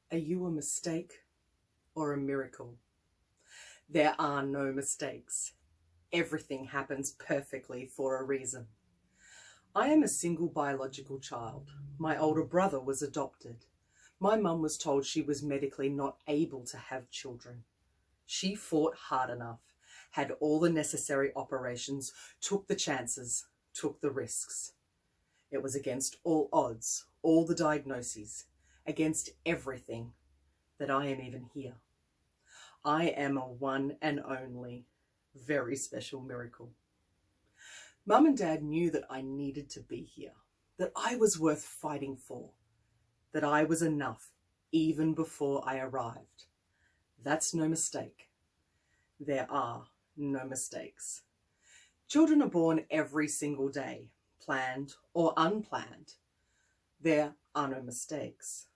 Are you a mistake or a miracle? There are no mistakes. Everything happens perfectly for a reason. I am a single biological child. My older brother was adopted. My mum was told she was medically not able to have children. She fought hard enough, had all the necessary operations, took the chances, took the risks. It was against all odds, all the diagnoses, against everything, that I am even here. I am a one and only, very special miracle. Mum and Dad knew that I needed to be here, that I was worth fighting for, that I was enough even before I arrived. That's no mistake. There are no mistakes. Children are born every single day, planned or unplanned. There are no mistakes.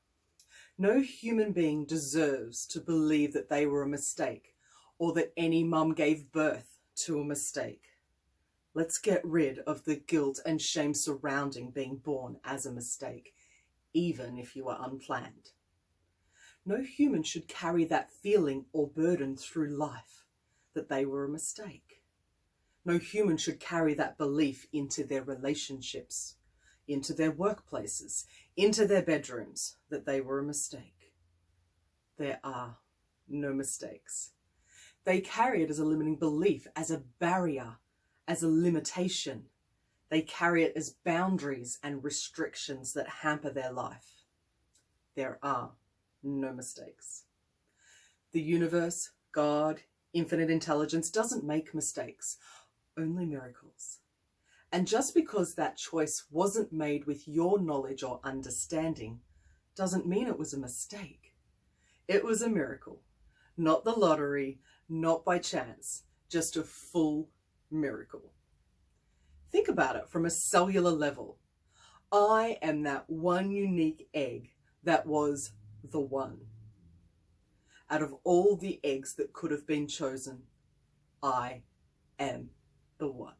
No human being deserves to believe that they were a mistake or that any mum gave birth to a mistake. Let's get rid of the guilt and shame surrounding being born as a mistake, even if you are unplanned. No human should carry that feeling or burden through life, that they were a mistake. No human should carry that belief into their relationships, into their workplaces, into their bedrooms, that they were a mistake. There are no mistakes. They carry it as a limiting belief, as a barrier, as a limitation. They carry it as boundaries and restrictions that hamper their life. There are no mistakes. The universe, God, infinite intelligence doesn't make mistakes, only miracles. And just because that choice wasn't made with your knowledge or understanding doesn't mean it was a mistake. It was a miracle, not the lottery, not by chance, just a full miracle. Think about it from a cellular level. I am that one unique egg that was the one. Out of all the eggs that could have been chosen, I am the one.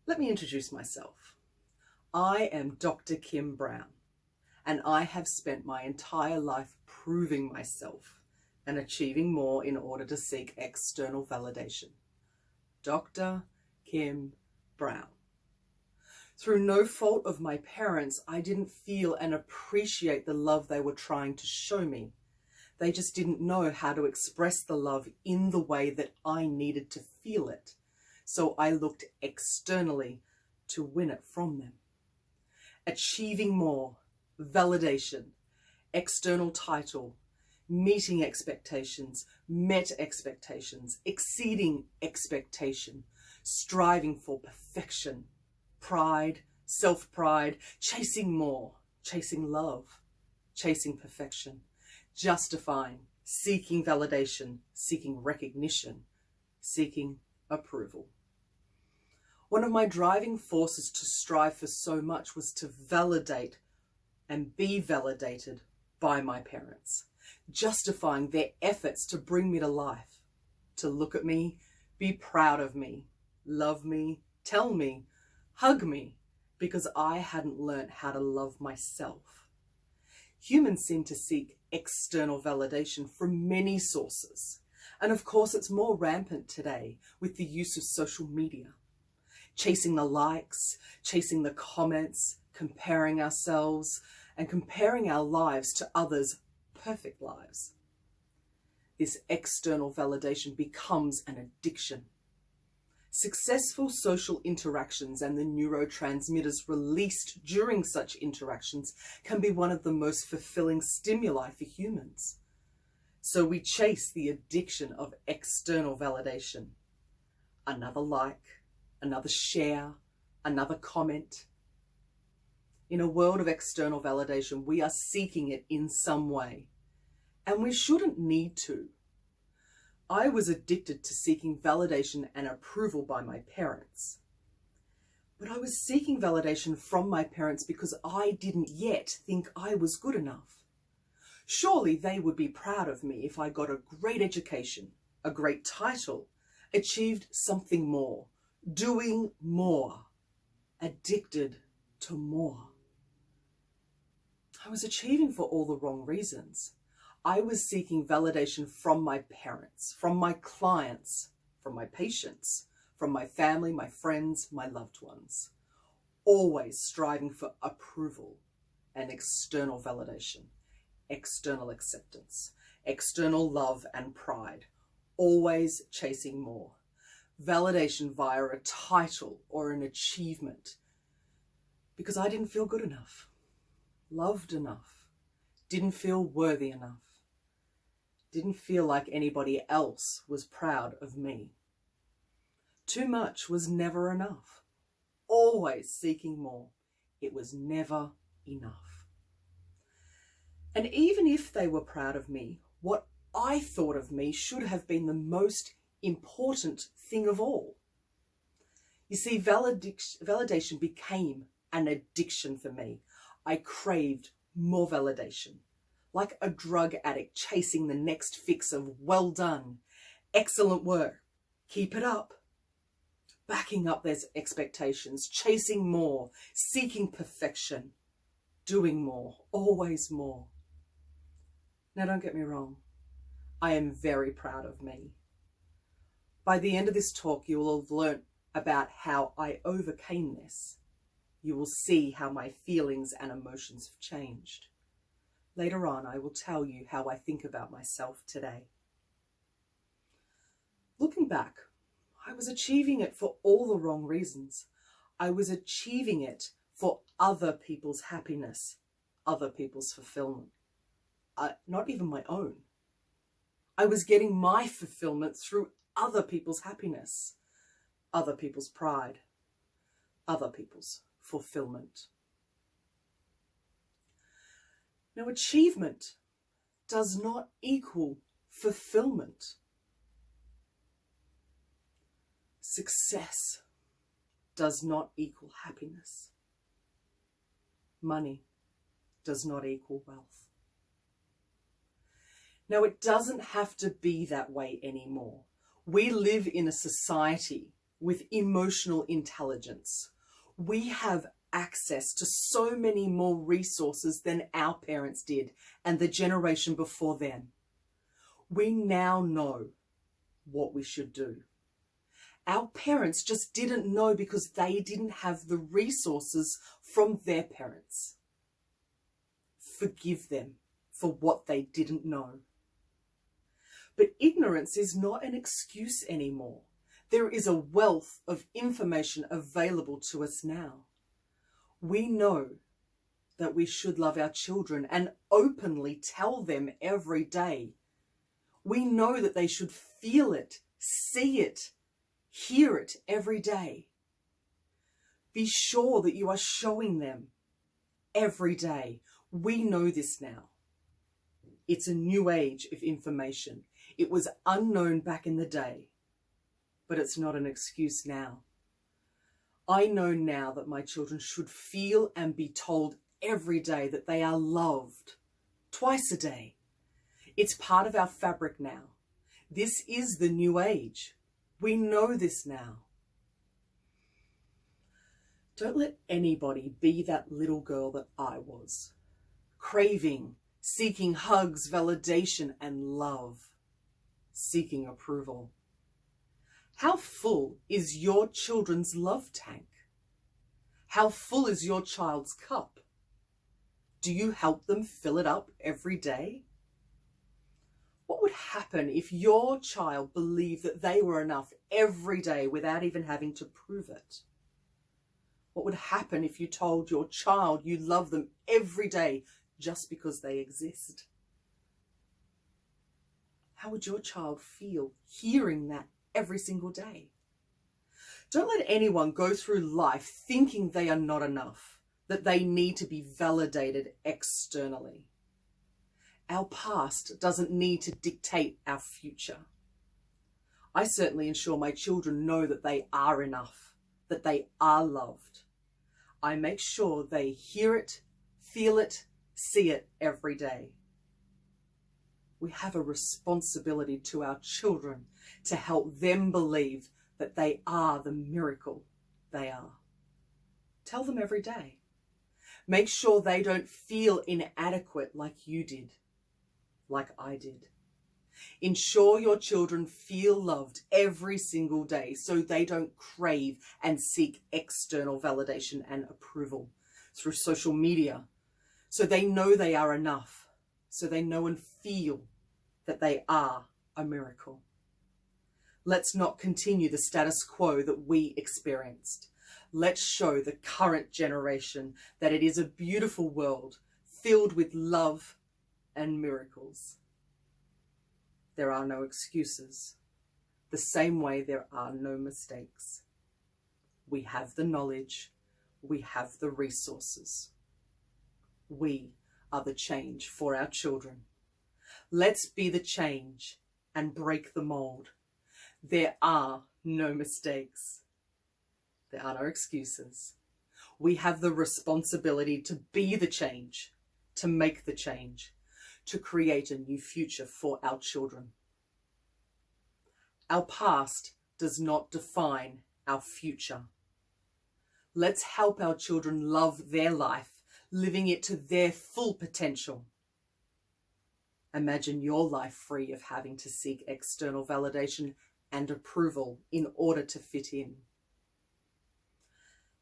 Let me introduce myself. I am Dr. Kim Brown, and I have spent my entire life proving myself and achieving more in order to seek external validation. Dr. Kim Brown. Through no fault of my parents, I didn't feel and appreciate the love they were trying to show me. They just didn't know how to express the love in the way that I needed to feel it. So I looked externally to win it from them. Achieving more, validation, external title, meeting expectations, met expectations, exceeding expectation, striving for perfection, pride, self-pride, chasing more, chasing love, chasing perfection, justifying, seeking validation, seeking recognition, seeking approval. One of my driving forces to strive for so much was to validate and be validated by my parents, justifying their efforts to bring me to life, to look at me, be proud of me, love me, tell me, hug me, because I hadn't learned how to love myself. Humans seem to seek external validation from many sources. And of course, it's more rampant today with the use of social media. Chasing the likes, chasing the comments, comparing ourselves, and comparing our lives to others' perfect lives. This external validation becomes an addiction. Successful social interactions and the neurotransmitters released during such interactions can be one of the most fulfilling stimuli for humans. So we chase the addiction of external validation. Another like, another share, another comment. In a world of external validation, we are seeking it in some way, and we shouldn't need to. I was addicted to seeking validation and approval by my parents. But I was seeking validation from my parents because I didn't yet think I was good enough. Surely they would be proud of me if I got a great education, a great title, achieved something more, doing more, addicted to more. I was achieving for all the wrong reasons. I was seeking validation from my parents, from my clients, from my patients, from my family, my friends, my loved ones. Always striving for approval and external validation, external acceptance, external love and pride. Always chasing more. Validation via a title or an achievement. Because I didn't feel good enough, loved enough, didn't feel worthy enough, didn't feel like anybody else was proud of me. Too much was never enough. Always seeking more. It was never enough. And even if they were proud of me, what I thought of me should have been the most important thing of all. You see, validation became an addiction for me. I craved more validation, like a drug addict chasing the next fix of well done, excellent work, keep it up. Backing up their expectations, chasing more, seeking perfection, doing more, always more. Now don't get me wrong, I am very proud of me. By the end of this talk, you will have learnt about how I overcame this. You will see how my feelings and emotions have changed. Later on, I will tell you how I think about myself today. Looking back, I was achieving it for all the wrong reasons. I was achieving it for other people's happiness, other people's fulfillment, not even my own. I was getting my fulfillment through other people's happiness, other people's pride, other people's fulfillment. Now, achievement does not equal fulfillment. Success does not equal happiness. Money does not equal wealth. Now, it doesn't have to be that way anymore. We live in a society with emotional intelligence. We have access to so many more resources than our parents did and the generation before them. We now know what we should do. Our parents just didn't know because they didn't have the resources from their parents. Forgive them for what they didn't know. But ignorance is not an excuse anymore. There is a wealth of information available to us now. We know that we should love our children and openly tell them every day. We know that they should feel it, see it, hear it every day. Be sure that you are showing them every day. We know this now. It's a new age of information. It was unknown back in the day, but it's not an excuse now. I know now that my children should feel and be told every day that they are loved, twice a day. It's part of our fabric now. This is the new age. We know this now. Don't let anybody be that little girl that I was, craving, seeking hugs, validation, and love, seeking approval. How full is your children's love tank? How full is your child's cup? Do you help them fill it up every day? What would happen if your child believed that they were enough every day without even having to prove it? What would happen if you told your child you love them every day just because they exist? How would your child feel hearing that every single day? Don't let anyone go through life thinking they are not enough, that they need to be validated externally. Our past doesn't need to dictate our future. I certainly ensure my children know that they are enough, that they are loved. I make sure they hear it, feel it, see it every day. We have a responsibility to our children to help them believe that they are the miracle they are. Tell them every day. Make sure they don't feel inadequate like you did, like I did. Ensure your children feel loved every single day so they don't crave and seek external validation and approval through social media, so they know they are enough, so they know and feel that they are a miracle. Let's not continue the status quo that we experienced. Let's show the current generation that it is a beautiful world filled with love and miracles. There are no excuses, the same way there are no mistakes. We have the knowledge, we have the resources. We are the change for our children. Let's be the change and break the mold. There are no mistakes. There are no excuses. We have the responsibility to be the change, to make the change, to create a new future for our children. Our past does not define our future. Let's help our children love their life, living it to their full potential. Imagine your life free of having to seek external validation and approval in order to fit in.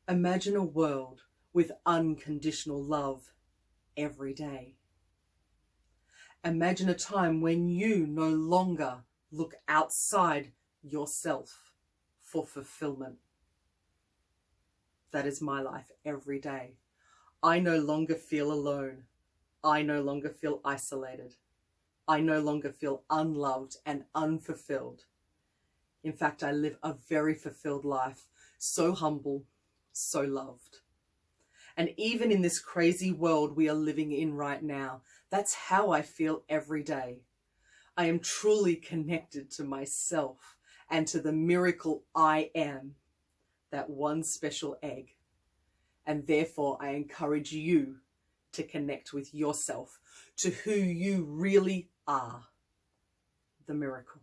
Imagine a world with unconditional love every day. Imagine a time when you no longer look outside yourself for fulfillment. That is my life every day. I no longer feel alone. I no longer feel isolated. I no longer feel unloved and unfulfilled. In fact, I live a very fulfilled life, so humble, so loved. And even in this crazy world we are living in right now, that's how I feel every day. I am truly connected to myself and to the miracle I am, that one special egg. And therefore I encourage you to connect with yourself, to who you really are, the miracle.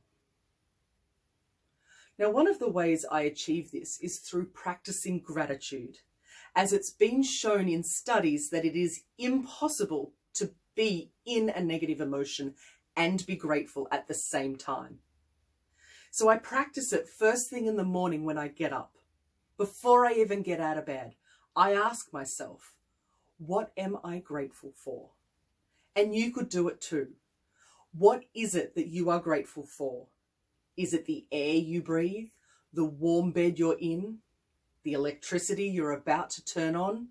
Now, one of the ways I achieve this is through practicing gratitude, as it's been shown in studies that it is impossible to be in a negative emotion and be grateful at the same time. So I practice it first thing in the morning when I get up. Before I even get out of bed, I ask myself, what am I grateful for? And you could do it too. What is it that you are grateful for? Is it the air you breathe, the warm bed you're in, the electricity you're about to turn on,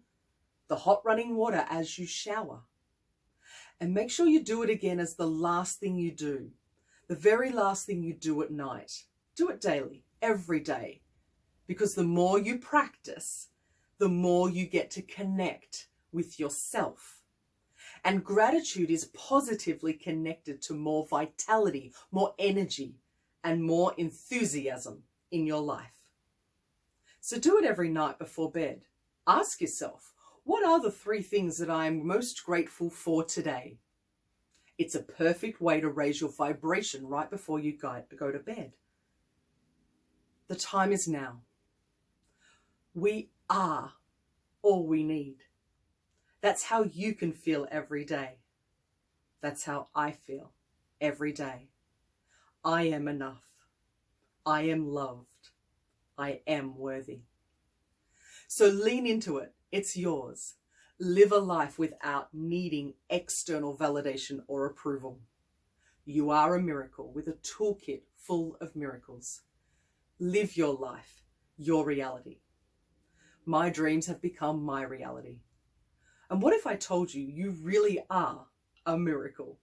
the hot running water as you shower? And make sure you do it again as the last thing you do, the very last thing you do at night. Do it daily, every day, because the more you practice, the more you get to connect with yourself. And gratitude is positively connected to more vitality, more energy, and more enthusiasm in your life. So do it every night before bed. Ask yourself, what are the 3 things that I am most grateful for today? It's a perfect way to raise your vibration right before you go to bed. The time is now. We are all we need. That's how you can feel every day. That's how I feel every day. I am enough. I am loved. I am worthy. So lean into it. It's yours. Live a life without needing external validation or approval. You are a miracle with a toolkit full of miracles. Live your life, your reality. My dreams have become my reality. And what if I told you you really are a miracle?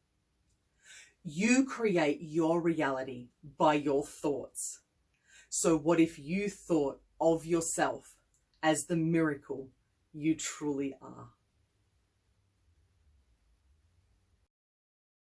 You create your reality by your thoughts. So what if you thought of yourself as the miracle you truly are?